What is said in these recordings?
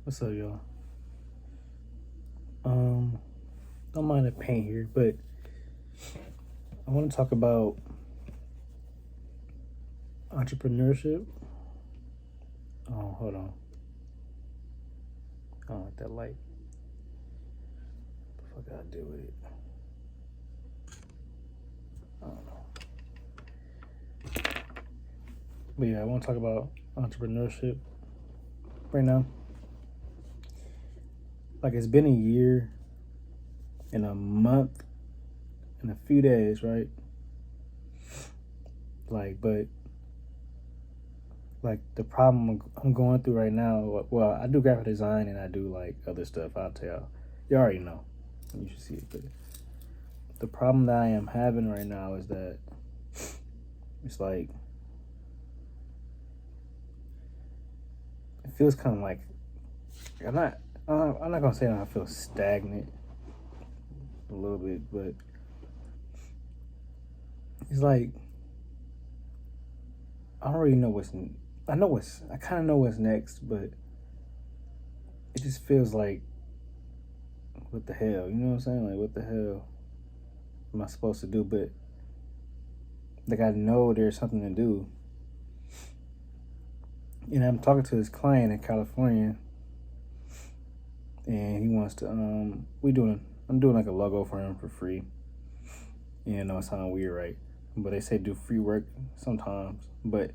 What's up, y'all? Um, don't mind the paint here, but I want to talk about entrepreneurship. Oh, hold on. I don't like that light. What the fuck I do with it? I don't know. But yeah, I want to talk about entrepreneurship right now. Like it's been a year and a month and a few days, right? But like the problem I'm going through right now. Well, I do graphic design and I do like other stuff. I'll tell y'all. You already know. You should see it. But the problem that I am having right now is that it's like it feels kind of like I'm not. I'm not gonna say that I feel stagnant a little bit, but it's like I don't really know what's. I know what's. I kind of know what's next, but it just feels like what the hell. You know what I'm saying? Like what the hell am I supposed to do? But like I know there's something to do. And I'm talking to this client in California, and he wants to. I'm doing like a logo for him for free. You know, it sounds weird, right? But they say do free work sometimes. But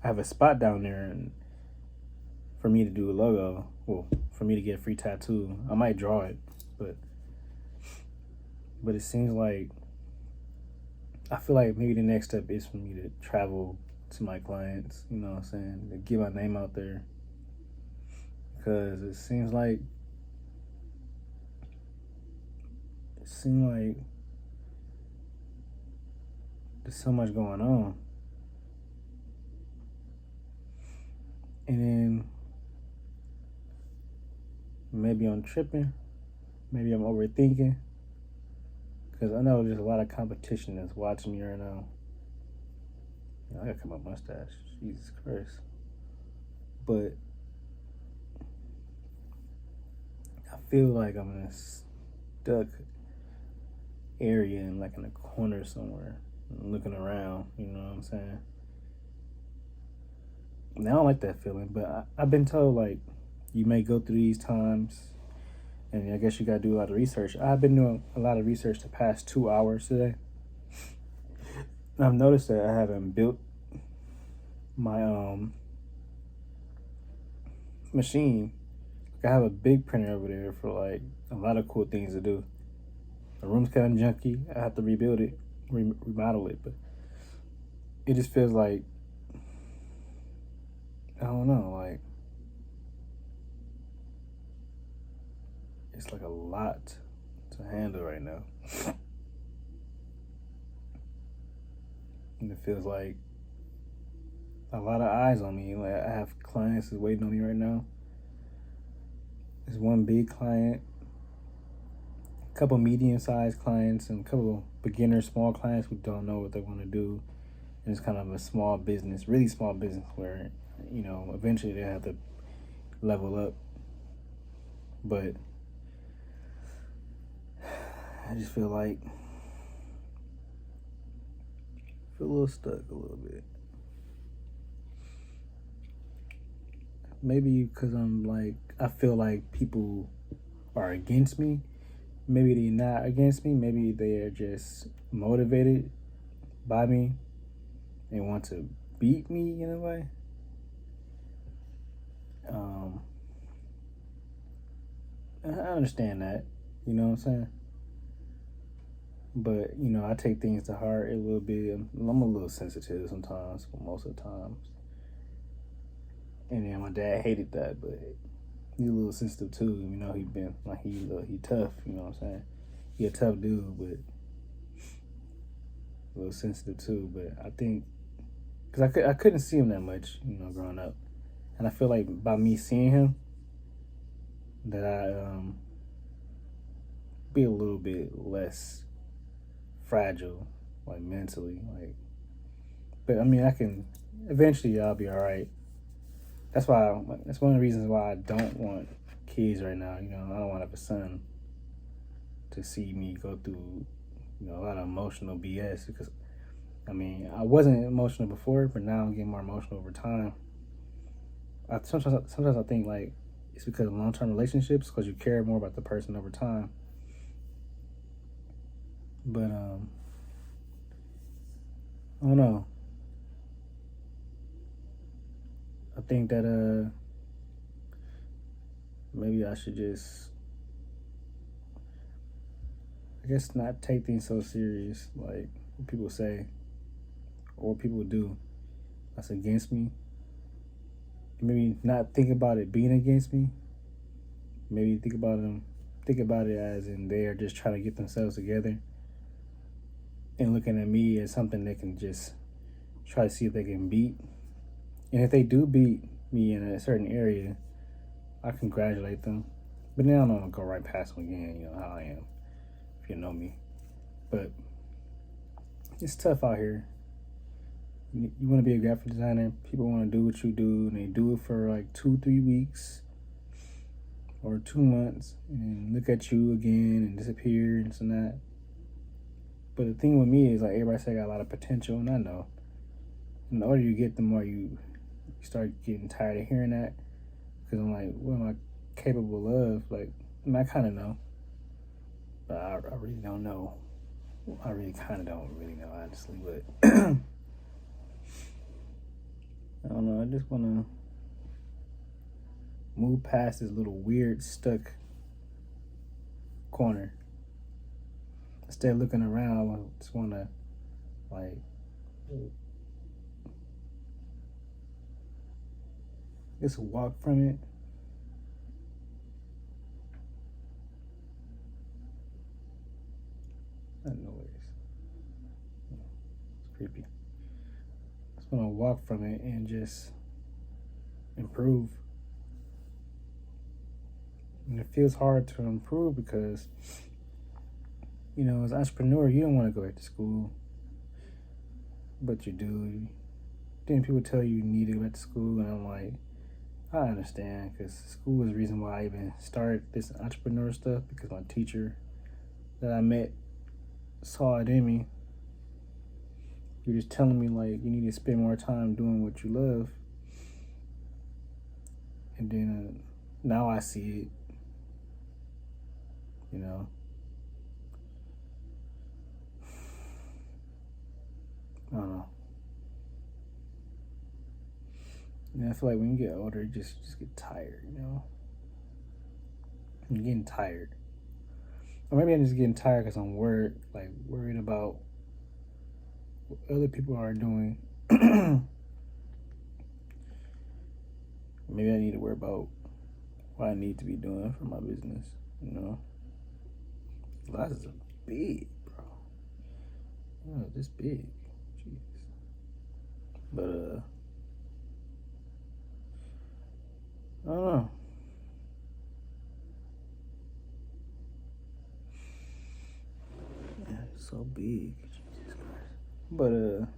I have a spot down there, and for me to do a logo, well, for me to get a free tattoo, I might draw it, but it seems like I feel like maybe the next step is for me to travel to my clients. You know what I'm saying? To get my name out there, because it seems like there's so much going on, and then maybe I'm tripping, maybe I'm overthinking, because I know there's a lot of competition that's watching me right now. I gotta cut my mustache. Jesus Christ. But I feel like I'm in a stuck area and like in a corner somewhere, looking around. You know what I'm saying? And I don't like that feeling, but I've been told like you may go through these times, and I guess you gotta do a lot of research. I've been doing a lot of research the past 2 hours today. And I've noticed that I haven't built my machine. Like I have a big printer over there for like a lot of cool things to do. The room's kind of junky. I have to rebuild it, remodel it, but it just feels like I don't know, like it's like a lot to handle right now, and it feels like a lot of eyes on me. Like I have clients that's waiting on me right now. There's one big client, a couple medium-sized clients, and a couple beginner small clients who don't know what they want to do. And it's kind of a small business, really small business, where eventually they have to level up. But I just feel a little stuck a little bit. Maybe because I feel like people are against me. Maybe they're not against me. Maybe they're just motivated by me and want to beat me in a way. I understand that. You know what I'm saying? But I take things to heart a little bit. I'm a little sensitive sometimes, but most of the times. And then my dad hated that, but he's a little sensitive too. He been like he tough. You know what I'm saying? He a tough dude, but a little sensitive too. But I think because I couldn't see him that much, growing up, and I feel like by me seeing him, that I be a little bit less fragile, like mentally, like. But I mean, I can eventually I'll be all right. That's one of the reasons why I don't want kids right now. You know, I don't want to have a son to see me go through, a lot of emotional BS. Because I mean, I wasn't emotional before, but now I'm getting more emotional over time. Sometimes I think like it's because of long term relationships, because you care more about the person over time. But I don't know. I think that maybe I should just, I guess, not take things so serious, like what people say or what people do that's against me. Maybe not think about it being against me. Maybe think about it as in they are just trying to get themselves together and looking at me as something they can just try to see if they can beat. And if they do beat me in a certain area, I congratulate them. But now I'm gonna go right past them again. You know how I am, if you know me. But it's tough out here. You want to be a graphic designer. People want to do what you do, and they do it for like 2, 3 weeks or 2 months, and look at you again and disappear and this and that. But the thing with me is like everybody say I got a lot of potential, and I know. And the older you get, the more you start getting tired of hearing that. Because I'm like, what am I capable of? Like, I mean, I kind of know, but I really don't know. I really kind of don't really know, honestly. But I don't know. I just want to move past this little weird stuck corner. Instead of looking around, I just want to like just walk from it. That noise. It's creepy. I just want to walk from it and just improve. And it feels hard to improve because, as an entrepreneur, you don't want to go back to school, but you do. Then people tell you need to go back to school, and I'm like, I understand, because school is the reason why I even started this entrepreneur stuff, because my teacher that I met saw it in me. You're just telling me like you need to spend more time doing what you love, and then now I see it. I don't know. And I feel like when you get older, you just get tired. I'm getting tired, or maybe I'm just getting tired because I'm worried about what other people are doing. Maybe I need to worry about what I need to be doing for my business. Glasses are big, bro. Oh, this big. Jeez. But I don't know. Yeah, it's so big. Jesus Christ. But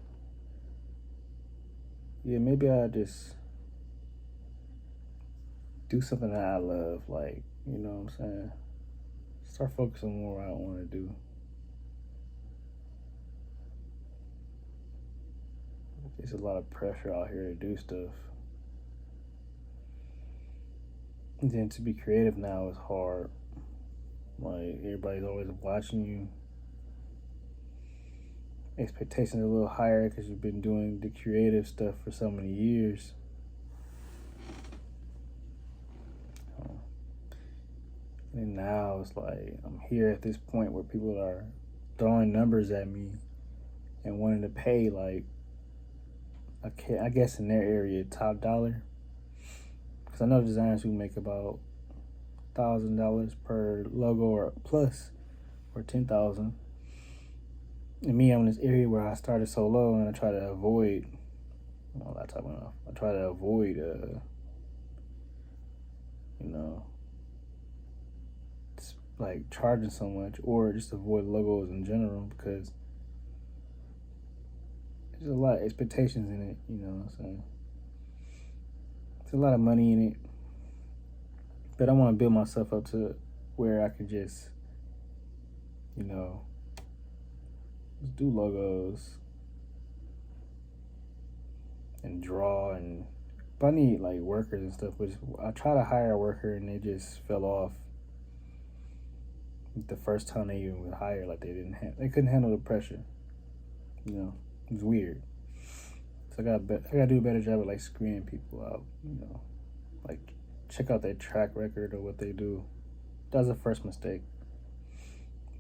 yeah, maybe I just do something that I love, like, you know what I'm saying? Start focusing more on what I want to do. There's a lot of pressure out here to do stuff. And then to be creative now is hard. Like, everybody's always watching you. Expectations are a little higher because you've been doing the creative stuff for so many years. And now it's like I'm here at this point where people are throwing numbers at me and wanting to pay like, I guess in their area, top dollar. Because I know designers who make about $1,000 per logo or plus, or 10,000. And me, I'm in this area where I started so low, and I try to avoid. My laptop went off. I try to avoid, like charging so much, or just avoid logos in general, because there's a lot of expectations in it. You know what I'm saying? There's a lot of money in it, but I want to build myself up to where I can just, you know, just do logos and draw. And but I need like workers and stuff, which I try to hire a worker and they just fell off the first time they even was hired. Like they couldn't handle the pressure. You know, it was weird. So I gotta do a better job of like screening people out. You know, like check out their track record or what they do. That was the first mistake.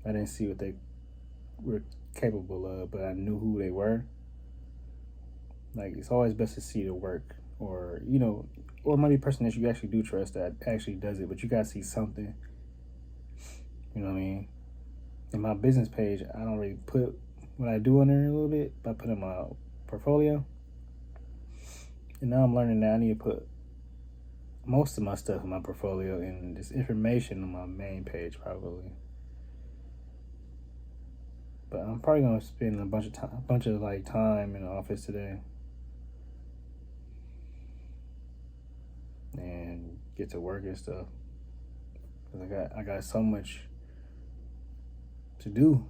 I didn't see what they were capable of, but I knew who they were. Like it's always best to see the work, or you know, or it might be a person that you actually do trust that actually does it, but you gotta see something. You know what I mean? In my business page, I don't really put what I do on there a little bit, but I put in my portfolio. And now I'm learning that I need to put most of my stuff in my portfolio and just information on my main page probably. But I'm probably gonna spend a bunch of like time in the office today and get to work and stuff. Cause I got so much to do.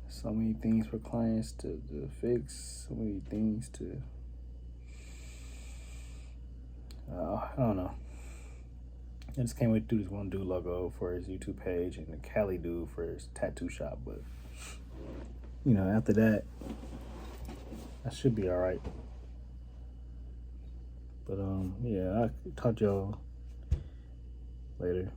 So many things for clients to fix. So many things to. I don't know. I just can't wait to do this one dude logo for his YouTube page and the Cali dude for his tattoo shop. But you know, after that, I should be all right. But yeah, I'll talk to y'all later.